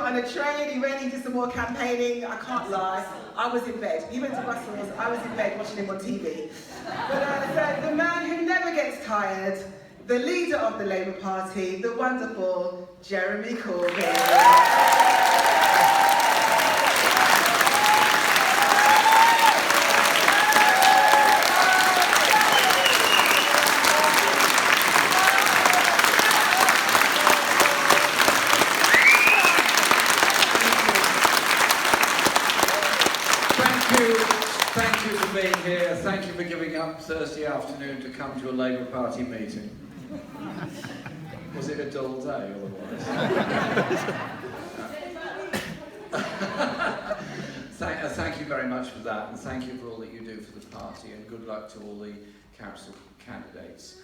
on a train, he went, he did some more campaigning. I can't lie, I was in bed. He went to Brussels, I was in bed watching him on TV. But the man who never gets tired, the leader of the Labour Party, the wonderful Jeremy Corbyn. Thank you for being here. Thank you for giving up Thursday afternoon to come to a Labour Party meeting. Was it a dull day otherwise? Thank you very much for that, and thank you for all that you do for the party, and good luck to all the council candidates.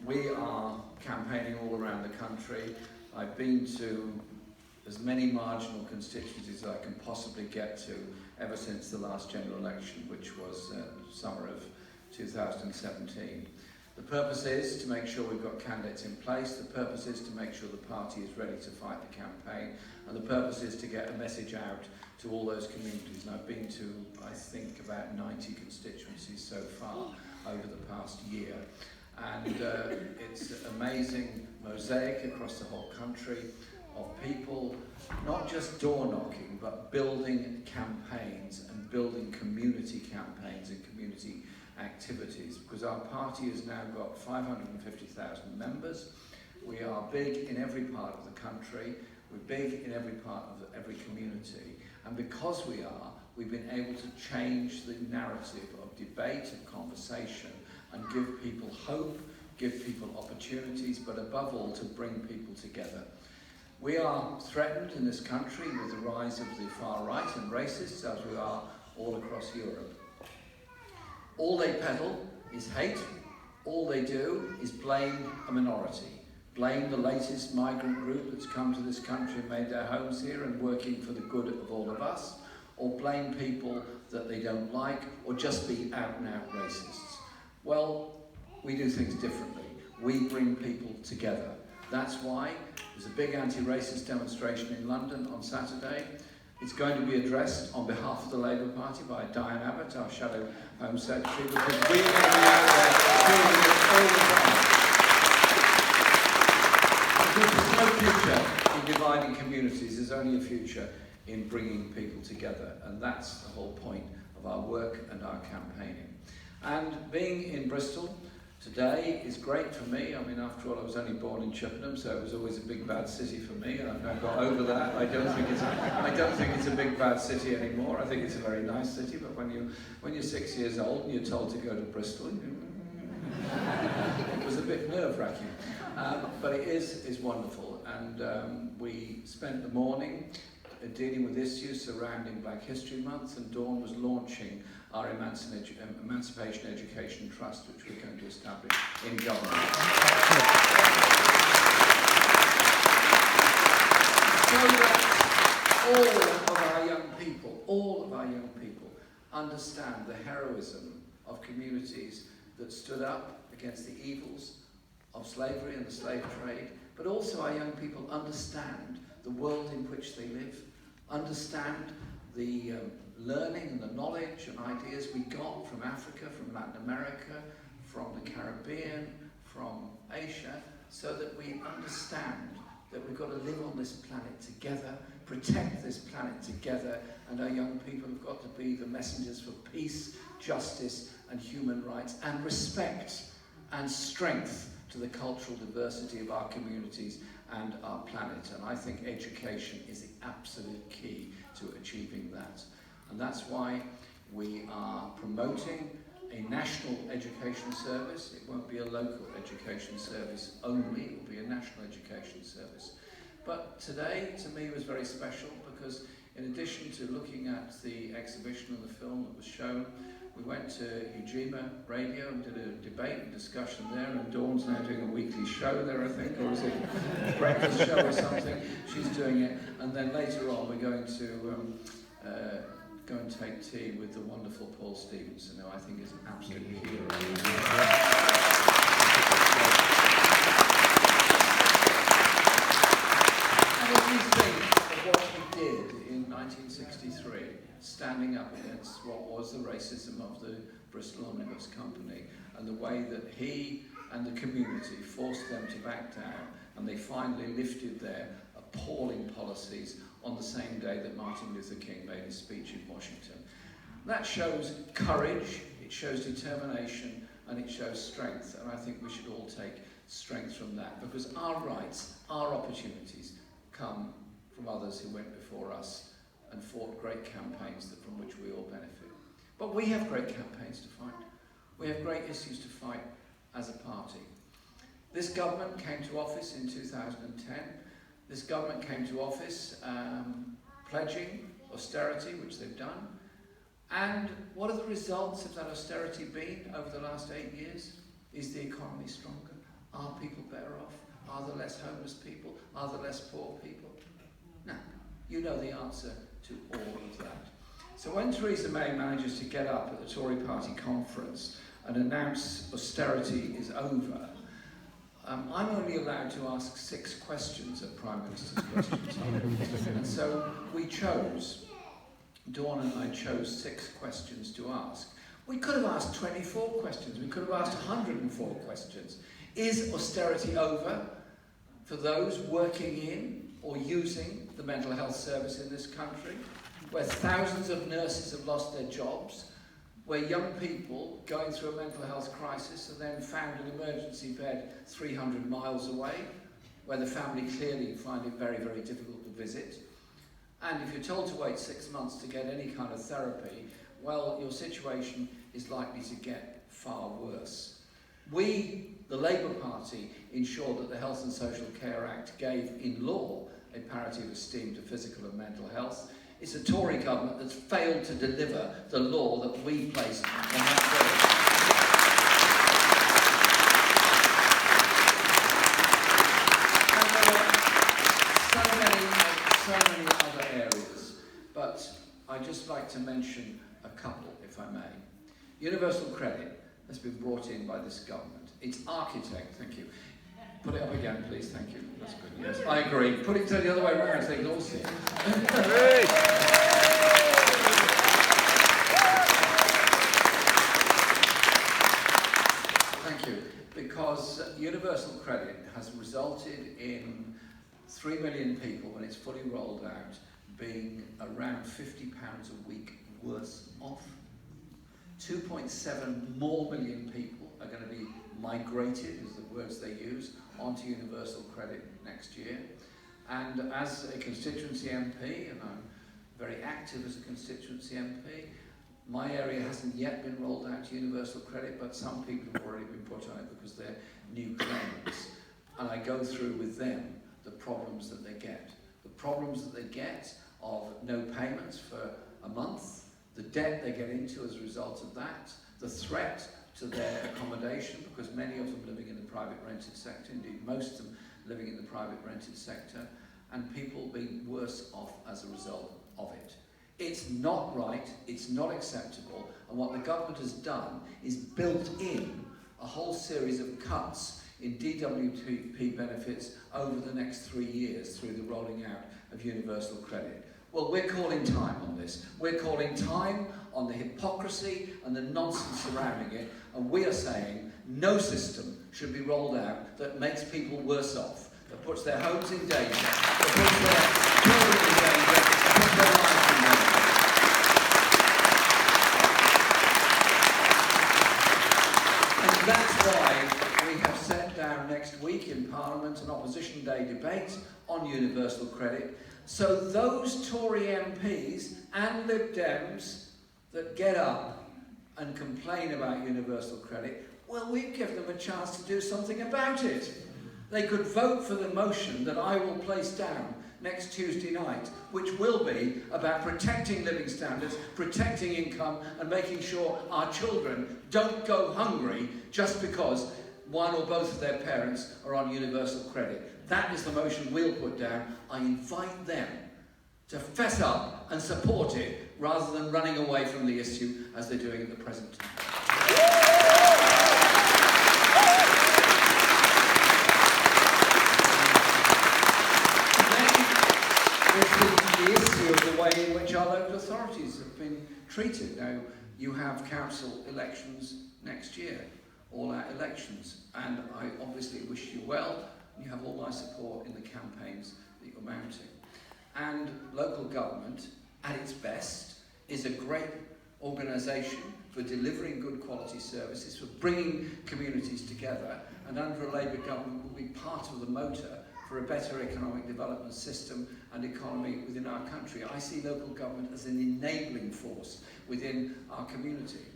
We are campaigning all around the country. I've been to as many marginal constituencies as I can possibly get to ever since the last general election, which was summer of 2017. The purpose is to make sure we've got candidates in place, the purpose is to make sure the party is ready to fight the campaign, and the purpose is to get a message out to all those communities. And I've been to, I think, about 90 constituencies so far over the past year. And it's an amazing mosaic across the whole country of people not just door knocking, but building campaigns and building community campaigns and community activities, because our party has now got 550,000 members. We are big in every part of the country, we're big in every part of every community, and because we are, we've been able to change the narrative of debate and conversation and give people hope, give people opportunities, but above all to bring people together. We are threatened in this country with the rise of the far right and racists, as we are all across Europe. All they peddle is hate. All they do is blame a minority. Blame the latest migrant group that's come to this country and made their homes here and working for the good of all of us. Or blame people that they don't like, or just be out and out racists. Well, we do things differently. We bring people together. That's why there's a big anti-racist demonstration in London on Saturday. It's going to be addressed on behalf of the Labour Party by Diane Abbott, our Shadow Home Secretary, because we're going to be out there doing this all the time. Because there's no future in dividing communities, there's only a future in bringing people together, and that's the whole point of our work and our campaigning. And being in Bristol today is great for me. I mean, after all, I was only born in Chippenham, so it was always a big bad city for me, and I've now got over that. I don't think it's a big bad city anymore. I think it's a very nice city, but when you're 6 years old and you're told to go to Bristol, it was a bit nerve-wracking. But it is wonderful, and we spent the morning dealing with issues surrounding Black History Month, and Dawn was launching our Emancipation Education Trust, which we're going to establish in government. So that all of our young people understand the heroism of communities that stood up against the evils of slavery and the slave trade, but also our young people understand the world in which they live, understand the learning and the knowledge and ideas we got from Africa, from Latin America, from the Caribbean, from Asia, so that we understand that we've got to live on this planet together, protect this planet together, and our young people have got to be the messengers for peace, justice, and human rights, and respect and strength to the cultural diversity of our communities and our planet. And I think education is the absolute key to achieving that. And that's why we are promoting a national education service. It won't be a local education service only, it will be a national education service. But today, to me, was very special because in addition to looking at the exhibition and the film that was shown, we went to Ujima Radio and did a debate and discussion there, and Dawn's now doing a weekly show there, I think, or is it a breakfast show or something? She's doing it, and then later on we're going to go and take tea with the wonderful Paul Stevenson, who I think is an absolute hero. And if you think of what he did in 1963, standing up against what was the racism of the Bristol Omnibus Company, and the way that he and the community forced them to back down, and they finally lifted their appalling policies on the same day that Martin Luther King made his speech in Washington. That shows courage, it shows determination, and it shows strength, and I think we should all take strength from that, because our rights, our opportunities come from others who went before us and fought great campaigns from which we all benefit. But we have great campaigns to fight. We have great issues to fight as a party. This government came to office in 2010. This government came to office pledging austerity, which they've done. And what are the results of that austerity been over the last 8 years? Is the economy stronger? Are people better off? Are there less homeless people? Are there less poor people? No. You know the answer to all of that. So when Theresa May manages to get up at the Tory party conference and announce austerity is over, I'm only allowed to ask 6 questions at Prime Minister's question time. And so we chose, Dawn and I chose 6 questions to ask. We could have asked 24 questions. We could have asked 104 questions. Is austerity over for those working in or using the mental health service in this country, where thousands of nurses have lost their jobs, where young people going through a mental health crisis and then found an emergency bed 300 miles away, where the family clearly find it very, very difficult to visit. And if you're told to wait 6 months to get any kind of therapy, well, your situation is likely to get far worse. We, the Labour Party, ensured that the Health and Social Care Act gave, in law, a parity of esteem to physical and mental health. It's a Tory government that's failed to deliver the law that we placed on that day. And there are so many other areas, but I'd just like to mention a couple, if I may. Universal credit has been brought in by this government. Its architect, thank you. Put it up again, please, thank you. That's good, yes. I agree. Put it the other way around so they can all see it. Thank you. Because universal credit has resulted in 3 million people, when it's fully rolled out, being around £50 a week worse off. 2.7 more million people are going to be migrated, is the words they use, onto universal credit next year. And as a constituency MP, and I'm very active as a constituency MP, my area hasn't yet been rolled out to universal credit, but some people have already been put on it because they're new claimants. And I go through with them the problems that they get. The problems that they get of no payments for a month, the debt they get into as a result of that, the threat to their accommodation, because many of them living in the private rented sector, indeed most of them living in the private rented sector, and people being worse off as a result of it. It's not right, it's not acceptable, and what the government has done is built in a whole series of cuts in DWP benefits over the next 3 years through the rolling out of universal credit. Well, we're calling time on this. We're calling time on the hypocrisy and the nonsense surrounding it, and we are saying no system should be rolled out that makes people worse off, that puts their homes in danger, that puts their children in danger, that puts their lives in danger. And that's why we have set down next week in Parliament an Opposition Day debate on universal credit, so those Tory MPs and Lib Dems that get up and complain about universal credit, well, we give them a chance to do something about it. They could vote for the motion that I will place down next Tuesday night, which will be about protecting living standards, protecting income, and making sure our children don't go hungry just because one or both of their parents are on universal credit. That is the motion we'll put down. I invite them to fess up and support it rather than running away from the issue as they're doing at the present time. Then, view of the way in which our local authorities have been treated. Now, you have council elections next year, all-out elections, and I obviously wish you well, and you have all my support in the campaigns that you're mounting. And local government, at its best, is a great organisation for delivering good quality services, for bringing communities together, and under a Labour government will be part of the motor for a better economic development system and economy within our country. I see local government as an enabling force within our community.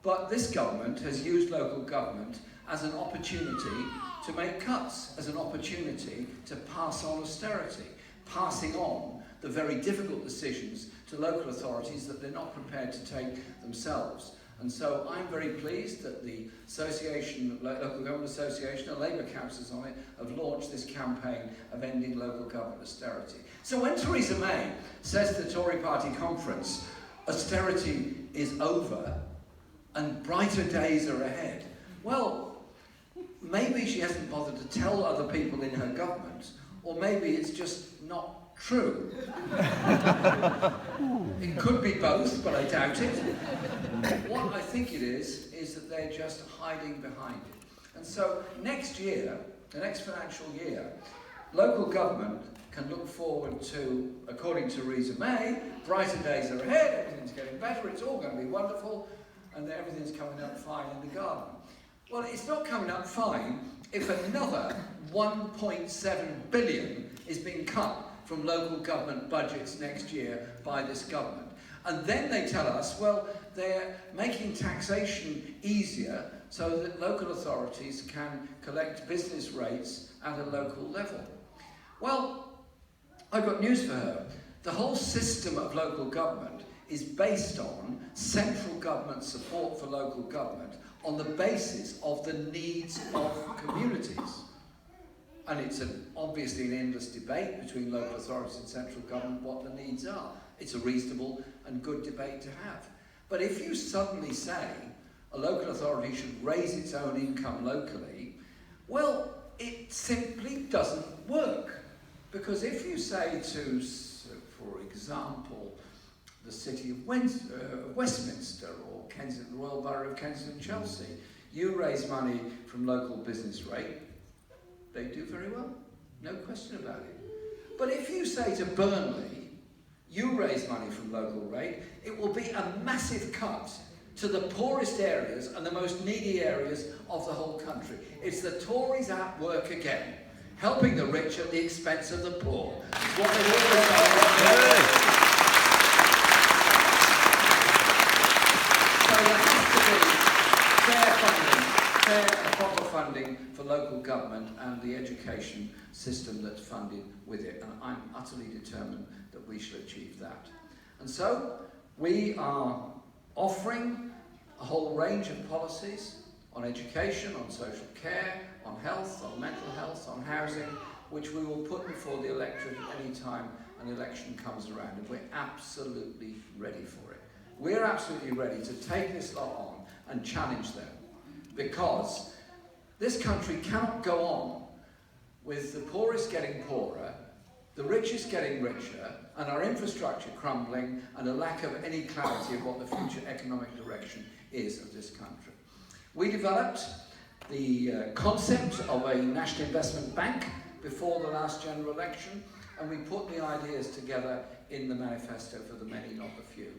But this government has used local government as an opportunity to make cuts, as an opportunity to pass on austerity, passing on the very difficult decisions to local authorities that they're not prepared to take themselves. And so I'm very pleased that the Association, Local Government Association, and Labour councils on it, have launched this campaign of ending local government austerity. So when Theresa May says to the Tory party conference, austerity is over and brighter days are ahead, well, maybe she hasn't bothered to tell other people in her government, or maybe it's just not true. It could be both, but I doubt it. What I think it is that they're just hiding behind it. And so next year, the next financial year, local government can look forward to, according to Theresa May, brighter days are ahead, everything's getting better, it's all going to be wonderful, and everything's coming up fine in the garden. Well, it's not coming up fine if another 1.7 billion is being cut from local government budgets next year by this government. And then they tell us, well, they're making taxation easier so that local authorities can collect business rates at a local level. Well, I've got news for her. The whole system of local government is based on central government support for local government on the basis of the needs of communities. And it's obviously an endless debate between local authorities and central government what the needs are. It's a reasonable and good debate to have. But if you suddenly say a local authority should raise its own income locally, well, it simply doesn't work. Because if you say to, for example, the city of Westminster or Kensington, the Royal Borough of Kensington, Chelsea, you raise money from local business rate, they do very well, no question about it. But if you say to Burnley, you raise money from local rate, it will be a massive cut to the poorest areas and the most needy areas of the whole country. It's the Tories at work again, helping the rich at the expense of the poor. It's what they've always done. So there has to be fair and proper funding for local government and the education system that's funded with it. And I'm utterly determined that we shall achieve that. And so we are offering a whole range of policies on education, on social care, on health, on mental health, on housing, which we will put before the electorate at any time an election comes around, and we're absolutely ready for it. We're absolutely ready to take this lot on and challenge them, because this country cannot go on with the poorest getting poorer, the richest getting richer, and our infrastructure crumbling, and a lack of any clarity of what the future economic direction is of this country. We developed the concept of a national investment bank before the last general election, and we put the ideas together in the manifesto for the many, not the few,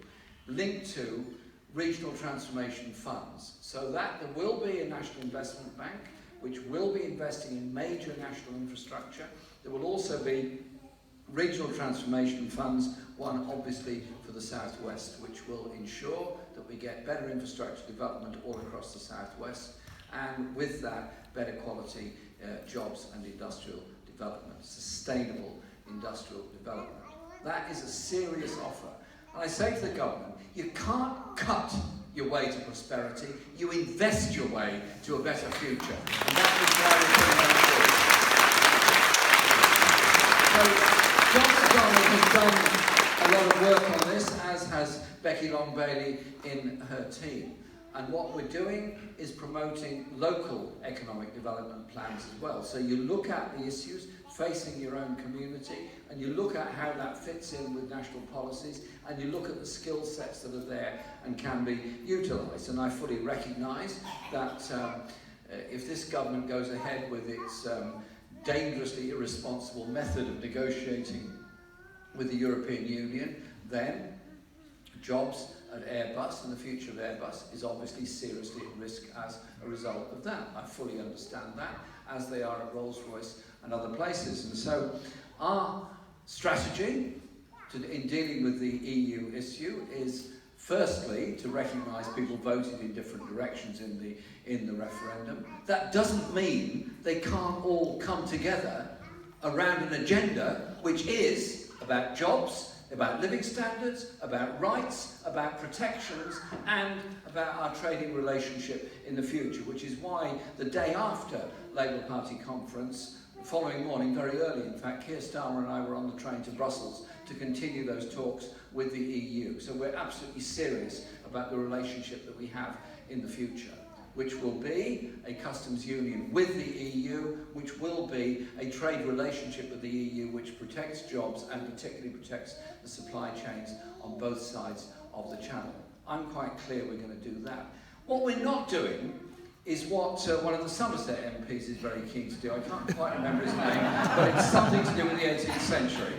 linked to regional transformation funds, so that there will be a national investment bank which will be investing in major national infrastructure. There will also be regional transformation funds, one obviously for the Southwest, which will ensure that we get better infrastructure development all across the Southwest, and with that, better quality jobs and industrial development, sustainable industrial development. That is a serious offer. And I say to the government, you can't cut your way to prosperity, you invest your way to a better future. And that is why we're putting that forward. So John has done a lot of work on this, as has Becky Long-Bailey in her team. And what we're doing is promoting local economic development plans as well. So you look at the issues, facing your own community, and you look at how that fits in with national policies, and you look at the skill sets that are there and can be utilised. And I fully recognise that if this government goes ahead with its dangerously irresponsible method of negotiating with the European Union, then jobs at Airbus and the future of Airbus is obviously seriously at risk as a result of that. I fully understand that, as they are at Rolls-Royce and other places. And so our strategy in dealing with the EU issue is firstly to recognise people voted in different directions in the referendum. That doesn't mean they can't all come together around an agenda which is about jobs, about living standards, about rights, about protections, and about our trading relationship in the future, which is why the day after Labour Party conference, the following morning, very early in fact, Keir Starmer and I were on the train to Brussels to continue those talks with the EU. So we're absolutely serious about the relationship that we have in the future, which will be a customs union with the EU, which will be a trade relationship with the EU which protects jobs and particularly protects the supply chains on both sides of the channel. I'm quite clear we're going to do that. What we're not doing is what one of the Somerset MPs is very keen to do. I can't quite remember his name, but it's something to do with the 18th century.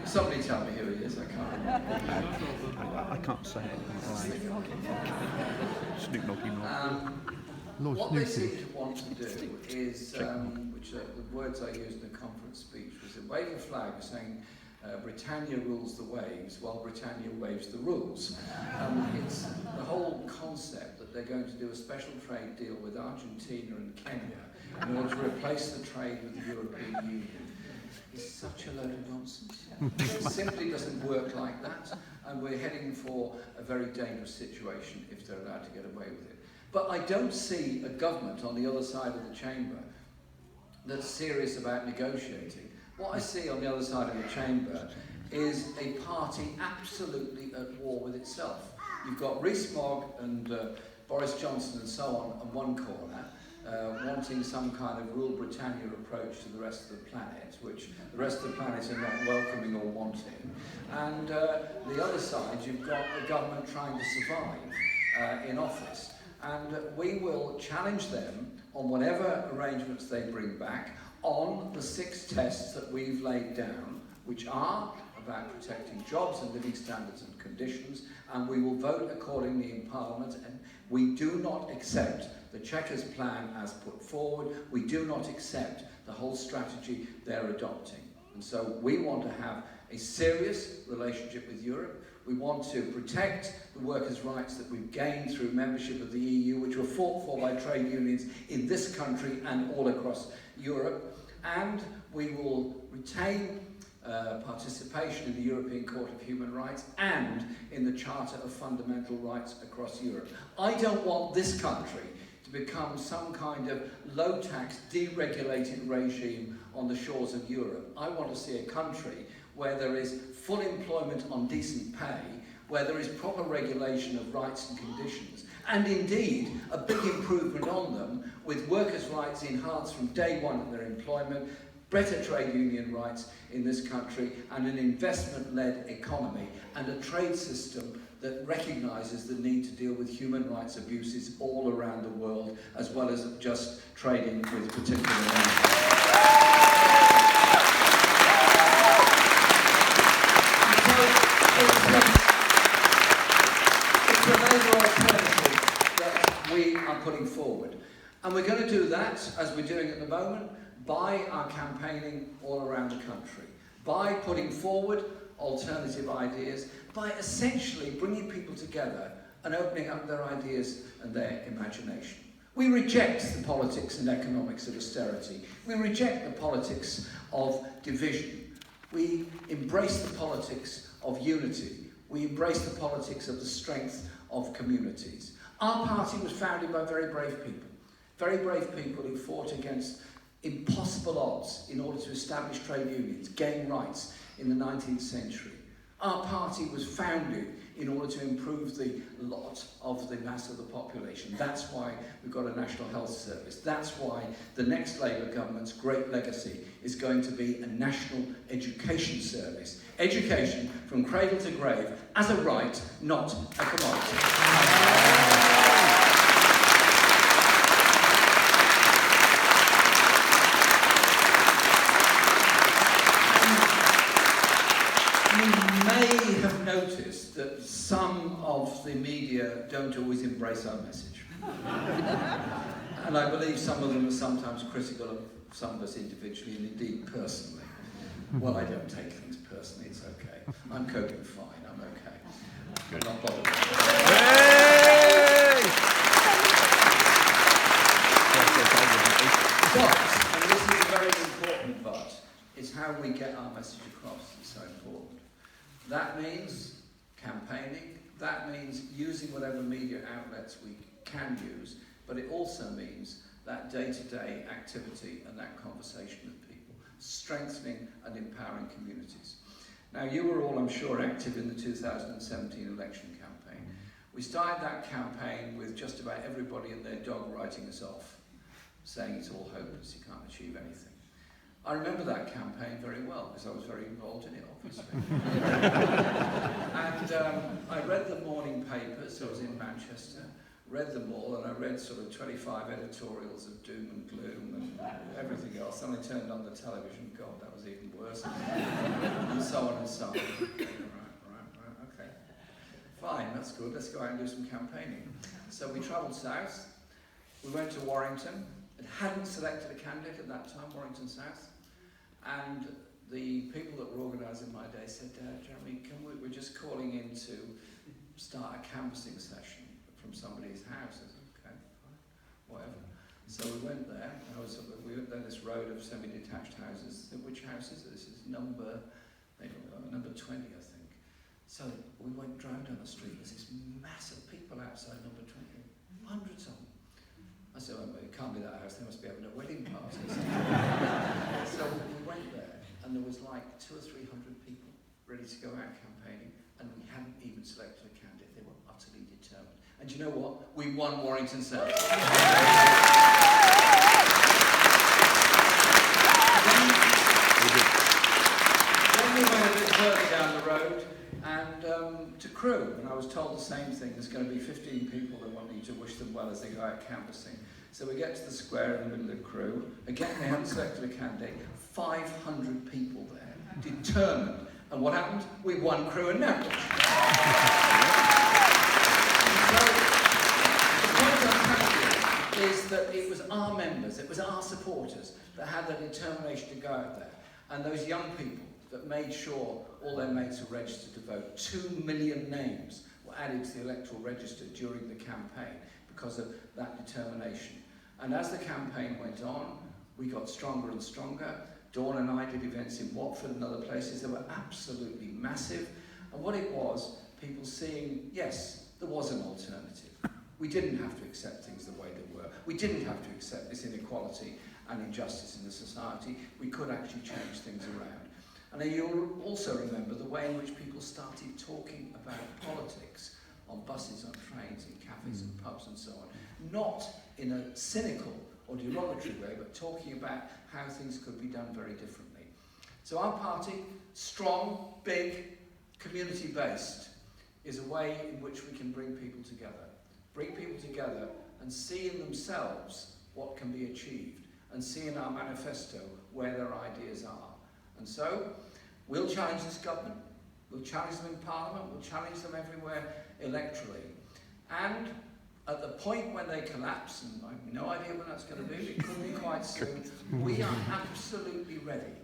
Somebody tell me who he is, I can't remember. I can't say it. Snoop Doggy What they seem to want to do is, which the words I used in the conference speech was a wave a flag saying Britannia rules the waves while Britannia waves the rules. It's the whole concept that they're going to do a special trade deal with Argentina and Kenya in order to replace the trade with the European Union. Is such a load of nonsense. It simply doesn't work like that, and we're heading for a very dangerous situation if they're allowed to get away with it. But I don't see a government on the other side of the chamber that's serious about negotiating. What I see on the other side of the chamber is a party absolutely at war with itself. You've got Rees-Mogg and Boris Johnson and so on one corner, wanting some kind of rule Britannia approach to the rest of the planet, which the rest of the planet are not welcoming or wanting. And the other side, you've got a government trying to survive in office. And we will challenge them on whatever arrangements they bring back on the 6 tests that we've laid down, which are about protecting jobs and living standards and conditions, and we will vote accordingly in Parliament. And we do not accept the Chequers plan as put forward. We do not accept the whole strategy they're adopting. And so we want to have a serious relationship with Europe. We want to protect the workers' rights that we've gained through membership of the EU, which were fought for by trade unions in this country and all across Europe. And we will retain participation in the European Court of Human Rights and in the Charter of Fundamental Rights across Europe. I don't want this country to become some kind of low-tax, deregulated regime on the shores of Europe. I want to see a country where there is full employment on decent pay, where there is proper regulation of rights and conditions, and indeed a big improvement on them, with workers' rights enhanced from day one of their employment, better trade union rights in this country, and an investment-led economy, and a trade system that recognises the need to deal with human rights abuses all around the world, as well as just trading with particular nations. It's a Labour alternative that we are putting forward. And we're going to do that, as we're doing at the moment, by our campaigning all around the country, by putting forward alternative ideas, by essentially bringing people together and opening up their ideas and their imagination. We reject the politics and economics of austerity. We reject the politics of division. We embrace the politics of unity. We embrace the politics of the strength of communities. Our party was founded by very brave people who fought against impossible odds in order to establish trade unions, gain rights in the 19th century. Our party was founded in order to improve the lot of the mass of the population. That's why we've got a National Health Service. That's why the next Labour government's great legacy is going to be a National Education Service. Education from cradle to grave as a right, not a commodity. Noticed that some of the media don't always embrace our message. And I believe some of them are sometimes critical of some of us individually and indeed personally. Well, I don't take things personally, it's okay. I'm coping fine, I'm okay. Good. Not bothered. But, and this is a very important but, is how we get our message across. It's so important. That means campaigning, that means using whatever media outlets we can use, but it also means that day-to-day activity and that conversation with people, strengthening and empowering communities. Now, you were all, I'm sure, active in the 2017 election campaign. We started that campaign with just about everybody and their dog writing us off, saying it's all hopeless, you can't achieve anything. I remember that campaign very well because I was very involved in it, obviously. And I read the morning papers. I was in Manchester, read them all, and I read sort of 25 editorials of doom and gloom and everything else. And I turned on the television. God, that was even worse. And so on and so on. Right, okay. Fine, that's good. Let's go out and do some campaigning. So we travelled south. We went to Warrington. It hadn't selected a candidate at that time, Warrington South. And the people that were organising my day said, Jeremy, we're just calling in to start a canvassing session from somebody's house. I said, okay, fine, whatever. So we went there, and we went down this road of semi-detached houses. Which house is it? This is number 20, I think. So we went driving down the street, there's this mass of people outside number 20, hundreds of them. I said, well, it can't be that house, they must be having a wedding party. So we went there, and there was like 200 or 300 people ready to go out campaigning, and we hadn't even selected a candidate. They were utterly determined. And do you know what? We won Warrington South. Then we went a bit further down the road, and to Crewe, and I was told the same thing. There's going to be 15 people that want you to wish them well as they go out canvassing. So we get to the square in the middle of Crewe. Again, they hadn't selected a candidate. 500 people there, determined. And what happened? We won Crewe and Nantwich. So the point I'm trying to is that it was our members, it was our supporters that had the determination to go out there. And those young people that made sure all their mates were registered to vote. 2 million names were added to the electoral register during the campaign because of that determination. And as the campaign went on, we got stronger and stronger. Dawn and I did events in Watford and other places that were absolutely massive. And what it was, people seeing, yes, there was an alternative. We didn't have to accept things the way they were. We didn't have to accept this inequality and injustice in the society. We could actually change things around. And you'll also remember the way in which people started talking about politics on buses, on trains, in cafes and pubs and so on. Not in a cynical or derogatory way, but talking about how things could be done very differently. So our party, strong, big, community-based, is a way in which we can bring people together. Bring people together and see in themselves what can be achieved, and see in our manifesto where their ideas are. And so, we'll challenge this government, we'll challenge them in Parliament, we'll challenge them everywhere electorally. And at the point when they collapse, and I have no idea when that's going to be, it could be quite soon, we are absolutely ready,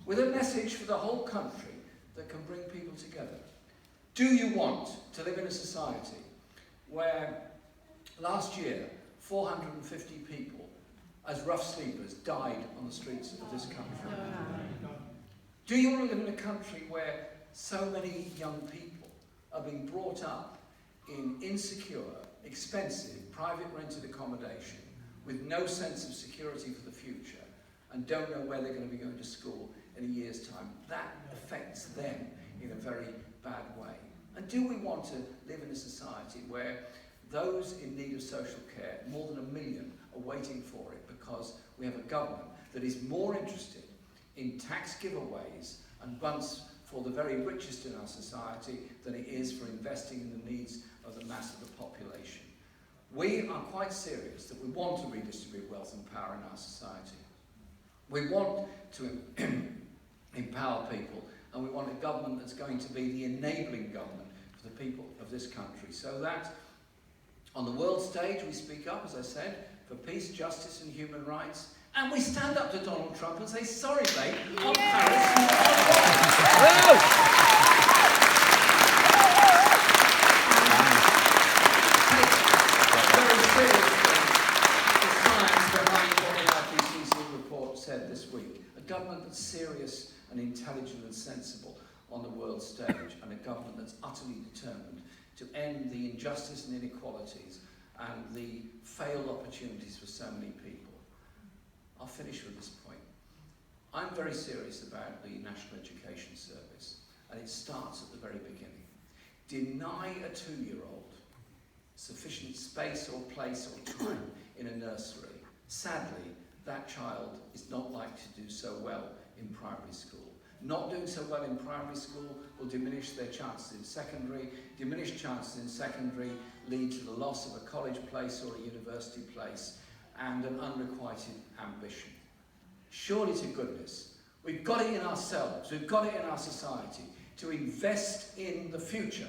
with a message for the whole country that can bring people together. Do you want to live in a society where last year 450 people as rough sleepers died on the streets of this country? Do you want to live in a country where so many young people are being brought up in insecure, expensive, private rented accommodation with no sense of security for the future and don't know where they're going to be going to school in a year's time? That affects them in a very bad way. And do we want to live in a society where those in need of social care, more than 1 million, are waiting for it because we have a government that is more interested in tax giveaways and bunts for the very richest in our society than it is for investing in the needs of the mass of the population? We are quite serious that we want to redistribute wealth and power in our society. We want to empower people, and we want a government that's going to be the enabling government for the people of this country, so that on the world stage we speak up, as I said, for peace, justice and human rights, and we stand up to Donald Trump and say, sorry mate, on Paris you are wrong. Take very seriously the science behind what the IPCC report said this week. A government that's serious and intelligent and sensible on the world stage, and a government that's utterly determined to end the injustice and inequalities and the failed opportunities for so many people. I'll finish with this point. I'm very serious about the National Education Service, and it starts at the very beginning. Deny a 2-year-old sufficient space or place or time in a nursery. Sadly, that child is not likely to do so well in primary school. Not doing so well in primary school will diminish their chances in secondary. Diminished chances in secondary lead to the loss of a college place or a university place and an unrequited ambition. Surely to goodness, we've got it in ourselves, we've got it in our society to invest in the future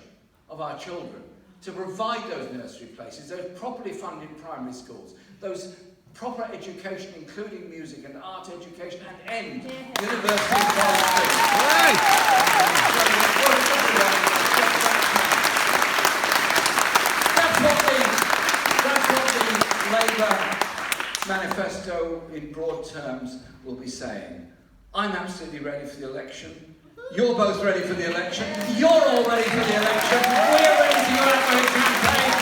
of our children, to provide those nursery places, those properly funded primary schools, those proper education, including music and art education, and end university qualifications. That's what the Labour manifesto in broad terms will be saying. I'm absolutely ready for the election. You're both ready for the election. You're all ready for the election. We're ready to go out with a campaign.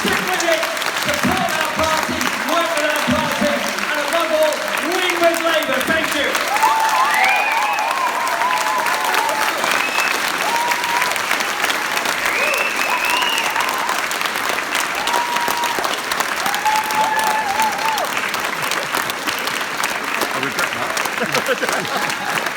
Stick with it. Support our party. Work with our party. And above all, win with Labour. Thank you. I regret that.